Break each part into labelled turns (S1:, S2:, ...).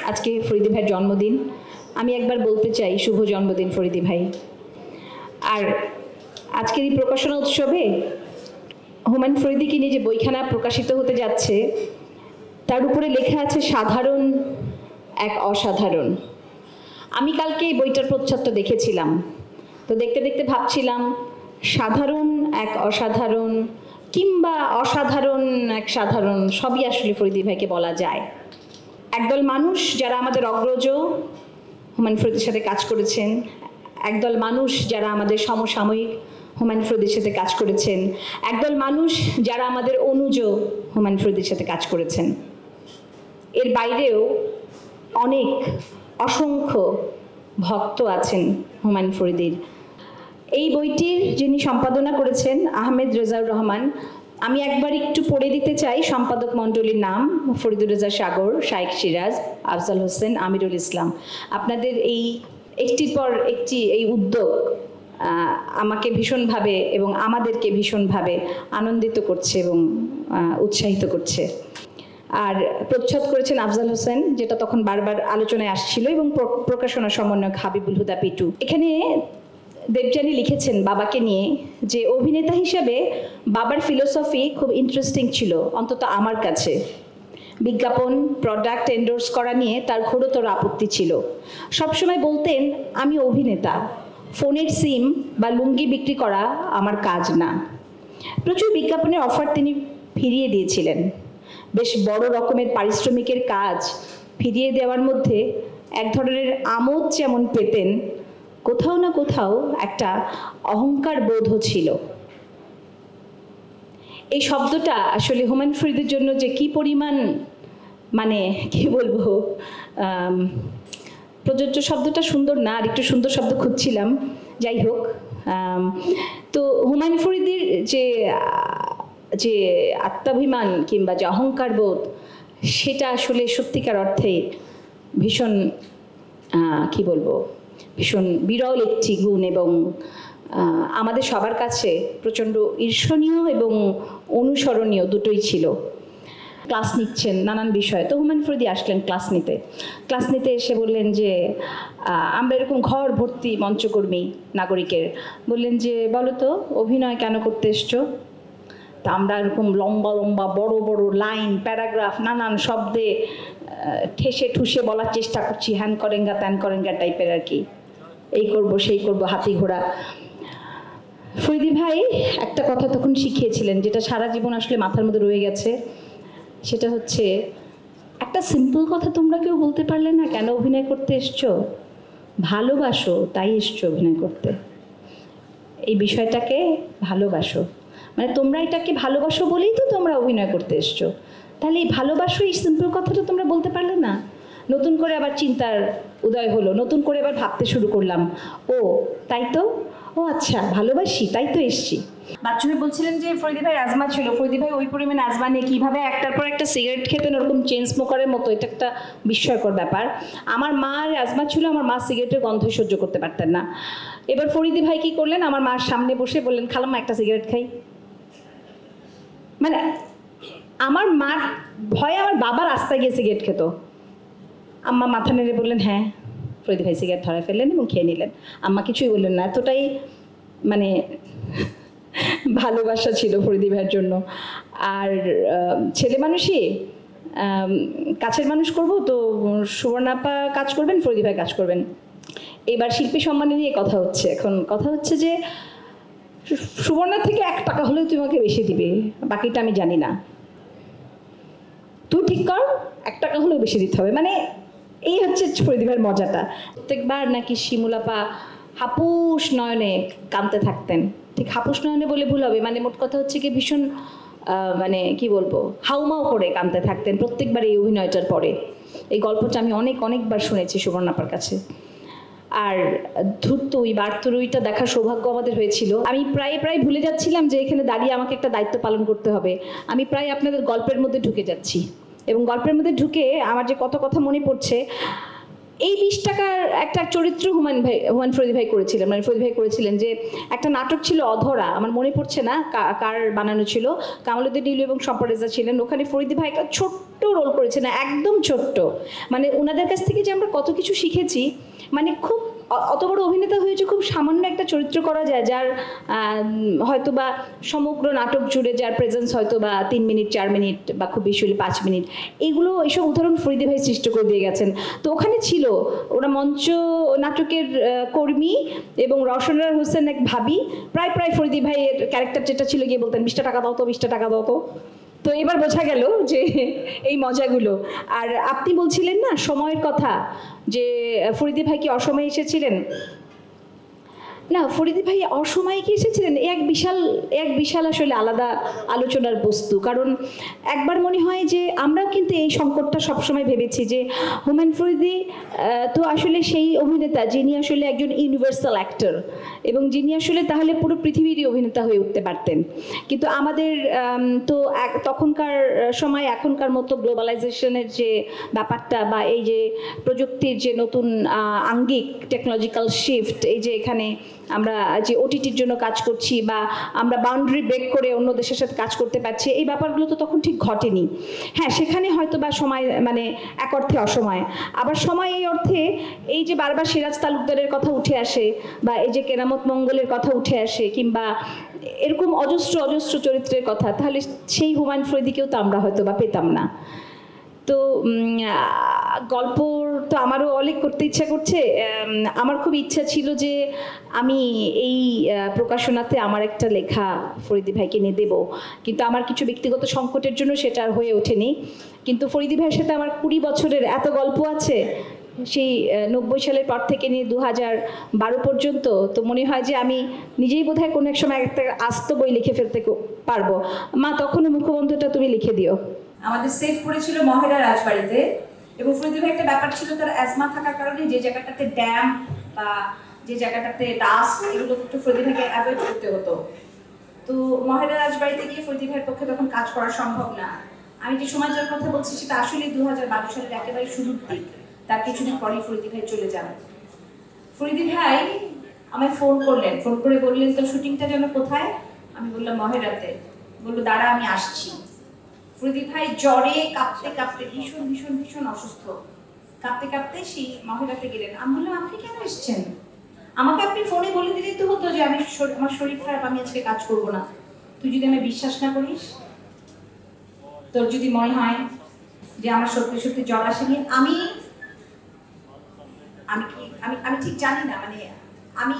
S1: আজকে ফরিদি ভাইয়ের জন্মদিন। আমি একবার বলতে চাই শুভ জন্মদিন ফরিদি ভাই। আর আজকের এই প্রকাশনা উৎসবে হুমায়ুন ফরিদিকে নিয়ে যে বইখানা প্রকাশিত হতে যাচ্ছে তার উপরে লেখা আছে সাধারণ এক অসাধারণ। আমি কালকে এই বইটার প্রচ্ছদটা দেখেছিলাম, তো দেখতে দেখতে ভাবছিলাম সাধারণ এক অসাধারণ কিংবা অসাধারণ এক সাধারণ সবই আসলে ফরিদি ভাইকে বলা যায়। একদল মানুষ যারা আমাদের অগ্রজ হুমায়ুন ফরিদির সাথে কাজ করেছেন, একদল মানুষ যারা আমাদের সমসাময়িক হুমায়ুন ফরিদির সাথে কাজ করেছেন, একদল মানুষ যারা আমাদের অনুজ হুমায়ুন ফরিদির সাথে কাজ করেছেন। এর বাইরেও অনেক অসংখ্য ভক্ত আছেন হুমায়ুন ফরিদির। এই বইটির যিনি সম্পাদনা করেছেন আহমেদ রেজাউর রহমান, আমি একবার একটু পড়ে দিতে চাই সম্পাদক মণ্ডলীর নাম: ফরিদুর রেজা সাগর, শাইখ সিরাজ, আফজাল হোসেন, আমিরুল ইসলাম। আপনাদের এই একটির পর একটি এই উদ্যোগ আমাকে ভীষণভাবে এবং আমাদেরকে ভীষণভাবে আনন্দিত করছে এবং উৎসাহিত করছে। আর প্রচ্ছদ করেছেন আফজাল হোসেন, যেটা তখন বারবার আলোচনায় আসছিল, এবং প্রকাশনা সমন্বয়ক হাবিবুল হুদা পিটু। এখানে দেবযানী লিখেছেন বাবাকে নিয়ে যে অভিনেতা হিসেবে বাবার ফিলোসফি খুব ইন্টারেস্টিং ছিল, অন্তত আমার কাছে। বিজ্ঞাপন, প্রোডাক্ট এন্ডোর্স করা নিয়ে তার ঘোরতর আপত্তি ছিল। সবসময় বলতেন, আমি অভিনেতা, ফোনের সিম বা লুঙ্গি বিক্রি করা আমার কাজ না। প্রচুর বিজ্ঞাপনের অফার তিনি ফিরিয়ে দিয়েছিলেন। বেশ বড় রকমের পারিশ্রমিকের কাজ ফিরিয়ে দেওয়ার মধ্যে এক ধরনের আমোদ যেমন পেতেন, কোথাও না কোথাও একটা অহংকার বোধও ছিল। এই শব্দটা আসলে হুমায়ুন ফরিদির জন্য যে কি পরিমাণ, মানে কি বলবো, প্রযোজ্য শব্দটা সুন্দর না, আর একটু সুন্দর শব্দ খুঁজছিলাম, যাই হোক। তো হুমায়ুন ফরিদির যে আত্মাভিমান কিংবা যে অহংকার বোধ, সেটা আসলে সত্যিকার অর্থে ভীষণ কি বলবো, ভীষণ বিরল একটি গুণ, এবং আমাদের সবার কাছে প্রচণ্ড ঈর্ষণীয় এবং অনুসরণীয় দুটোই ছিল। ক্লাস নিচ্ছেন নানান বিষয়ে, তো হুমায়ুন ফরিদি আসলেন ক্লাস নিতে এসে বললেন যে আমরা এরকম ঘর ভর্তি মঞ্চকর্মী নাগরিকের, বললেন যে বলো তো অভিনয় কেন করতে এসছো? তা আমরা এরকম লম্বা লম্বা বড় বড় লাইন, প্যারাগ্রাফ, নানান শব্দে ঠেসে ঠুসে বলার চেষ্টা করছি, হ্যান করেঙ্গা ত্যান করেঙ্গা টাইপের আর কি, এই করব সেই করব, হাতি ঘোড়া। ফরিদি ভাই একটা কথা তখন শিখিয়েছিলেন, যেটা সারা জীবন আসলে মাথার মধ্যে রয়ে গেছে। সেটা হচ্ছে, একটা সিম্পল কথা তোমরা কেউ বলতে পারলে না কেন অভিনয় করতে এসছো? ভালোবাসো তাই এসছো অভিনয় করতে। এই বিষয়টাকে ভালোবাসো, মানে তোমরা এটাকে ভালোবাসো বলেই তো তোমরা অভিনয় করতে এসছো। তাহলে এই ভালোবাসো, এই সিম্পল কথাটা তোমরা বলতে পারলে না? নতুন করে আবার চিন্তার উদয় হলো, নতুন করে আবার ভাবতে শুরু করলাম, ও তাই তো, ও আচ্ছা ভালোবাসি তাই তো এসছি। বাচ্চুমি বলছিলেন যে ফরিদি ভাই আজমা ছিল, ফরিদি ভাই ওই পরিমাণে আজমা নিয়ে কীভাবে একটার পর একটা সিগারেট খেতেন, ওরকম চেন স্মোকারের মতো, এটা একটা বিস্ময়কর ব্যাপার। আমার মার আজমা ছিল, আমার মা সিগারেটের গন্ধই সহ্য করতে পারতেন না। এবার ফরিদি ভাই কী করলেন, আমার মার সামনে বসে বললেন, খালাম্মা একটা সিগারেট খাই। মানে আমার মার ভয়ে আমার বাবা রাস্তায় গিয়ে সিগারেট খেত, আম্মা মাথা নেড়ে বললেন হ্যাঁ। ফরিদি ভাই সিগারেট ধরায় ফেললেন এবং খেয়ে নিলেন। আম্মা কিছুই বললেন না। এতটাই মানে ভালোবাসা ছিল ফরিদি ভাইয়ের জন্য। আর ছেলে মানুষই, কাছের মানুষ করব তো সুবর্ণাপা কাজ করবেন, ফরিদি ভাই কাজ করবেন। এবার শিল্পী সম্মানে নিয়ে কথা হচ্ছে। এখন কথা হচ্ছে যে সুবর্ণা থেকে 1 টাকা হলেও তুই আমাকে বেশি দিবে, বাকিটা আমি জানি না, তুই ঠিক কর, 1 টাকা হলেও বেশি দিতে হবে। মানে এই হচ্ছে ফরিদি ভাইয়ের মজাটা। প্রত্যেকবার নাকি শিমুলাপা হাপুস নয়নে কাঁদতে থাকতেন। ঠিক হাপুস নয়নে বলে ভুল হবে, মানে মোট কথা হচ্ছে কি ভীষণ মানে কি বলবো, হাউমাউ করে কাঁদতে থাকতেন প্রত্যেকবার এই অভিনয়টার পরে। এই গল্পটা আমি অনেকবার শুনেছি সুবর্ণাপার কাছে। আর ধূর্তুই বার্তুরুইটা দেখার সৌভাগ্য আমাদের হয়েছিল। আমি প্রায় ভুলে যাচ্ছিলাম যে এখানে দাঁড়িয়ে আমাকে একটা দায়িত্ব পালন করতে হবে। আমি প্রায় আপনাদের গল্পের মধ্যে ঢুকে যাচ্ছি, এবং গল্পের মধ্যে ঢুকে আমার যে কত কথা মনে পড়ছে। এই 20 টাকার একটা চরিত্র হুমায়ুন ফরিদী ভাই করেছিলেন, মানে ফরিদী ভাই করেছিলেন যে একটা নাটক ছিল অধরা, আমার মনে পড়ছে না কার বানানো ছিল, কামালউদ্দিন নীলু এবং শম্পা রেজা ছিলেন, ওখানে ফরিদী ভাই একটা ছোট্ট রোল করেছেন, একদম ছোট্ট, মানে ওনাদের কাছ থেকে যে আমরা কত কিছু শিখেছি, মানে খুব অত বড় অভিনেতা হয়েছে খুব সামান্য একটা চরিত্র করা যায় যার হয়তো বা সমগ্র নাটক জুড়ে যার প্রেজেন্স হয়তো বা 3 মিনিট 4 মিনিট বা খুব বেশি হলে 5 মিনিট, এইসব উদাহরণ ফরিদী ভাই সৃষ্টি করে দিয়ে গেছেন। তো ওখানে ছিল ওরা মঞ্চ নাটকের কর্মী এবং রওশনার হোসেন এক ভাবি, প্রায় ফরিদী ভাইয়ের ক্যারেক্টার যেটা ছিল গিয়ে বলতেন 20টা টাকা দাও তো, 20টা টাকা দাও তো। তো এবার বোঝা গেল যে এই মজাগুলো। আর আপনি বলছিলেন না সময়ের কথা, যে ফরিদী ভাই কি অসময়ে এসেছিলেন? না, ফরিদী ভাই অসময়ে কি এসেছিলেন এক বিশাল আসলে আলাদা আলোচনার বস্তু। কারণ একবার মনে হয় যে আমরাও কিন্তু এই সংকটটা সবসময় ভেবেছি যে হুমায়ুন ফরিদী তো আসলে সেই অভিনেতা যিনি আসলে একজন ইউনিভার্সাল অ্যাক্টর এবং যিনি আসলে তাহলে পুরো পৃথিবীরই অভিনেতা হয়ে উঠতে পারতেন। কিন্তু আমাদের তো তখনকার সময় এখনকার মতো গ্লোবালাইজেশনের যে ব্যাপারটা বা এই যে প্রযুক্তির যে নতুন আঙ্গিক টেকনোলজিক্যাল শিফট, এই যে এখানে আমরা যে ওটিটির জন্য কাজ করছি বা আমরা বাউন্ডারি ব্রেক করে অন্য দেশের সাথে কাজ করতে পারছি, এই ব্যাপারগুলো তো তখন ঠিক ঘটেনি। হ্যাঁ, সেখানে হয়তো বা সময় মানে এক অর্থে অসময়, আবার সময় এই অর্থে এই যে বারবার সিরাজ তালুকদারের কথা উঠে আসে বা এই যে কেরামত মঙ্গলের কথা উঠে আসে কিংবা এরকম অজস্র চরিত্রের কথা, তাহলে সেই হুমায়ুন ফরিদীকেও তো আমরা হয়তো বা পেতাম না। তো গল্প তো আমারও অনেক করতে ইচ্ছা করছে। আমার খুব ইচ্ছা ছিল যে আমি এই প্রকাশনাতে আমার একটা লেখা ফরিদী ভাইকে নিয়ে দেবো, কিন্তু আমার কিছু ব্যক্তিগত সংকটের জন্য সেটা আর হয়ে ওঠেনি। কিন্তু ফরিদী ভাইয়ের সাথে আমার 20 বছরের এত গল্প আছে, সেই 90 সালের পর থেকে নিয়ে 2012 পর্যন্ত। তো মনে হয় যে আমি নিজেই বোধহয় কোনো এক সময় একটা আস্ত বই লিখে ফেলতে পারবো। মা, তখনও মুখবন্ধটা তুমি লিখে দিও।
S2: আমাদের সেট পড়েছিল মহেরা রাজবাড়িতে, এবং ফরিদী ভাই একটা ব্যাপার ছিল, তার অ্যাজমা থাকার কারণে যে জায়গাটাতে ড্যাম বা যে জায়গাটাতে ডাস্ট, এগুলো একটু ফরিদী ভাইকে অ্যাভয়েড করতে হতো। তো মহেরা রাজবাড়িতে গিয়ে ফরিদী ভাইয়ের পক্ষে তখন কাজ করা সম্ভব না। আমি যে সময়টার কথা বলছি সেটা আসলে 2012 সালের একেবারে শুরুর দিক, তার কিছুদিন পরেই ফরিদী ভাই চলে যান। ফরিদী ভাই আমায় ফোন করলেন, ফোন করে বললেন তো শুটিংটা যেন কোথায়? আমি বললাম মহেরাতে। বললো দাঁড়া আমি আসছি। ফরিদী ভাই জ্বরে কাঁপতে ভীষণ অসুস্থ, কাঁপতে সেই মহেরাতে গেলেন। আমি বললাম আপনি কেন এসছেন? আমাকে আপনি ফোনে বলে দিলেই তো হতো যে আমার শরীর খারাপ, আমি আজকে কাজ করবো না। তুই যদি আমি বিশ্বাস না করিস, তোর যদি মনে হয় যে আমার সত্যি জ্বর আসেনি, আমি ঠিক জানি না, মানে আমি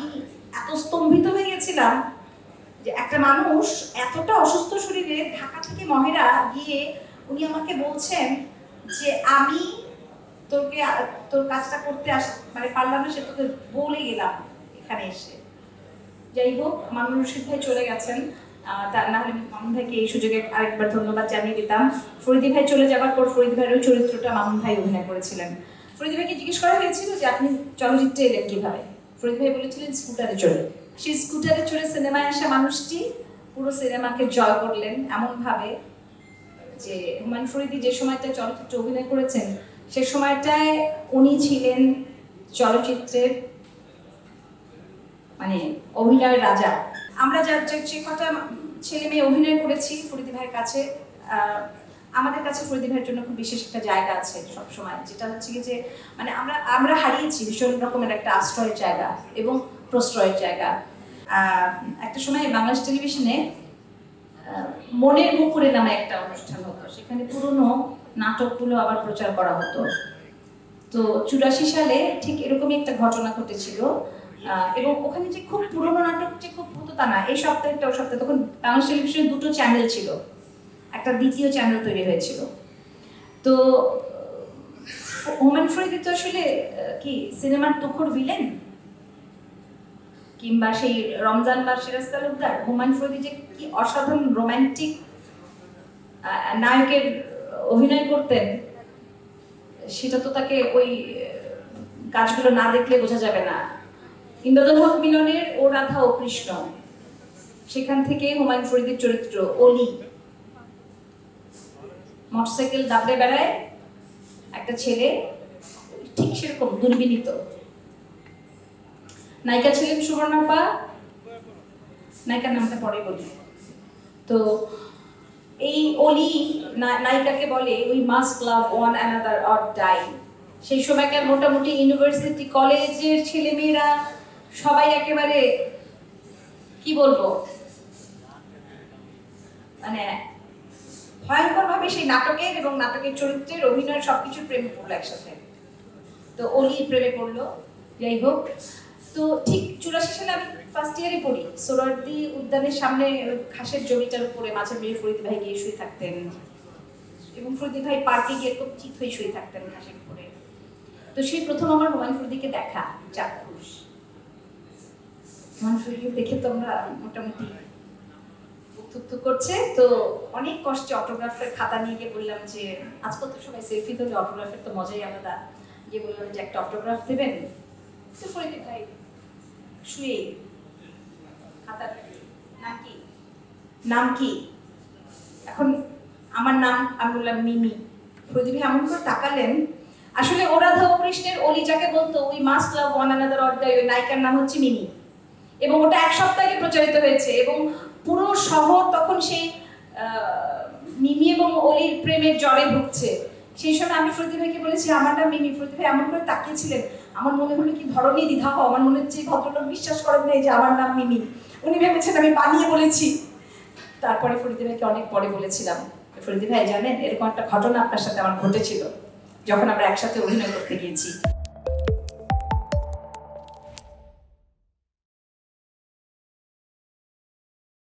S2: এত স্তম্ভিত হয়ে গেছিলাম যে একটা মানুষ এতটা অসুস্থ শরীরে ঢাকা থেকে মহেরা গিয়ে উনি আমাকে বলছেন যে আমি তোর কাজটা করতে মানে পারলাম না, সেটা তোকে বলে গেলাম এখানে এসে। যাই হোক, মামুন রশিদ ভাই চলে গেছেন, না হলে মামুন ভাইকে এই সুযোগে আরেকবার ধন্যবাদ জানিয়ে দিতাম। ফরিদী ভাই চলে যাবার পর ফরিদী ভাইয়ের ওই চরিত্রটা মামুন ভাই অভিনয় করেছিলেন। ফরিদী ভাইকে জিজ্ঞেস করা হয়েছিল যে আপনি চলচ্চিত্রে এলেন কিভাবে? ফরিদী ভাই বলেছিলেন স্কুটারে চড়ে। সেই স্কুটারে চড়ে সিনেমায় আসা মানুষটি পুরো সিনেমাকে জয় করলেন এমন ভাবে যে হুমায়ুন ফরিদী যে সময়টা চলচ্চিত্রে অভিনয় করেছেন সে সময়টায় উনি ছিলেন চলচ্চিত্রের মানে অভিনয়ের রাজা। আমরা যে কটা ছেলে মেয়ে অভিনয় করেছি ফরিদী ভাইয়ের কাছে, আমাদের কাছে ফরিদী ভাইয়ের জন্য খুব বিশেষ একটা জায়গা আছে সবসময়, যেটা হচ্ছে কি যে মানে আমরা হারিয়েছি ভীষণ রকমের একটা আশ্রয়ের জায়গা এবং প্রশ্রয়ের জায়গা। একটা সময় বাংলাদেশ টেলিভিশনে মনের মুকুরে নামে একটা অনুষ্ঠান হতো, সেখানে পুরনো নাটকগুলো আবার প্রচার করা হতো। তো 84 সালে ঠিক এরকমই একটা ঘটনা ঘটেছিল, এবং ওখানে যে খুব পুরনো নাটক যে খুব হতো তা না, এই সপ্তাহে একটা সপ্তাহে তখন বাংলাদেশ টেলিভিশনে 2টো চ্যানেল ছিল, একটা দ্বিতীয় চ্যানেল তৈরি হয়েছিল। তো হুমায়ুন ফরিদী তো আসলে কি সিনেমার তুখোড় ভিলেন, কিংবা সেই রমজান বা সিরাজ তালুকদার, হুমায়ুন ফরিদী যে কি অসাধারণ রোমান্টিক নায়কের অভিনয় করতেন সেটা তো তাকে ওই কাজগুলো না দেখলে বোঝা যাবে না। ইমদাদুল হক মিলনের ও রাধা ও কৃষ্ণ, সেখান থেকে হুমায়ুন ফরিদীর চরিত্র অলি, মোটরসাইকেল দাবড়ে বেড়ায় একটা ছেলে, ঠিক সেরকম দুর্বিনীত। নায়িকা ছিলেন সুবর্ণাপা, নায়িকার নামটা পরে বলি। তো এই অলি নায়িকাকে বলে we must love one another or die. সেই সময়কার মোটামুটি ইউনিভার্সিটি কলেজের ছেলেমেয়েরা সবাই একেবারে কি বলবো, মানে ভয়ঙ্করভাবে সেই নাটকের এবং নাটকের চরিত্রের অভিনয় সবকিছুর প্রেমে পড়লো একসাথে। তো অলি প্রেমে পড়লো। যাই হোক, তো ঠিক 84 সালে আমি ফার্স্ট ইয়ারে পড়ি। সোহরাওয়ার্দী উদ্যানের সামনে ঘাসের জমিটার উপরে মাঝে মেয়ে ফরিদ ভাই গিয়ে শুয়ে থাকতেন, এবং ফরিদ ভাই পার্কে গিয়ে খুব চিত হয়ে শুয়ে থাকতেন ঘাসের উপরে। তো সেই প্রথম আমার হুমায়ুন ফরিদীকে দেখা চাক্ষুষ। হুমায়ুন ফরিদীকে দেখে তো আমরা মোটামুটি উত্তেজিত করছে। তো অনেক কষ্টে অটোগ্রাফের খাতা নিয়ে গিয়ে বললাম যে আজকাল তো সবাই সেলফি তোলে, অটোগ্রাফের তো মজাই আলাদা। গিয়ে বললাম যে একটা অটোগ্রাফ দেবেন। তো ফরিদ ভাই শুয়ে খাতা, নাম কি? এখন আমার নাম, আমি বললাম মিমি। ফরিদ ভাই এমন করে তাকালেন, আসলে ও রাধা ও কৃষ্ণের অলি যাকে বলতো we must love one another or die, ওই নায়িকার নাম হচ্ছে মিমি। এবং ওটা এক সপ্তাহ আগে প্রচারিত হয়েছে, এবং পুরো শহর তখন সেই মিমি এবং অলির প্রেমের জ্বরে ভুগছে। সেই সময় আমি ফরিদ ভাইকে বলেছি আমার নাম মিমি। ফরিদ ভাই এমন করে তাকিয়েছিলেন, আমার মনে হলো কি ধরনী দ্বিধা হও, আমার মনে হচ্ছে ভদ্রলোক বিশ্বাস করেন নাই যে আমার নাম মিমি, উনি ভেবেছেন আমি বানিয়ে বলেছি। তারপরে ফরিদ ভাইকে অনেক পরে বলেছিলাম, ফরিদ ভাই জানেন এরকম একটা ঘটনা আপনার সাথে আমার ঘটেছিল যখন আমরা একসাথে অভিনয় করতে গিয়েছি।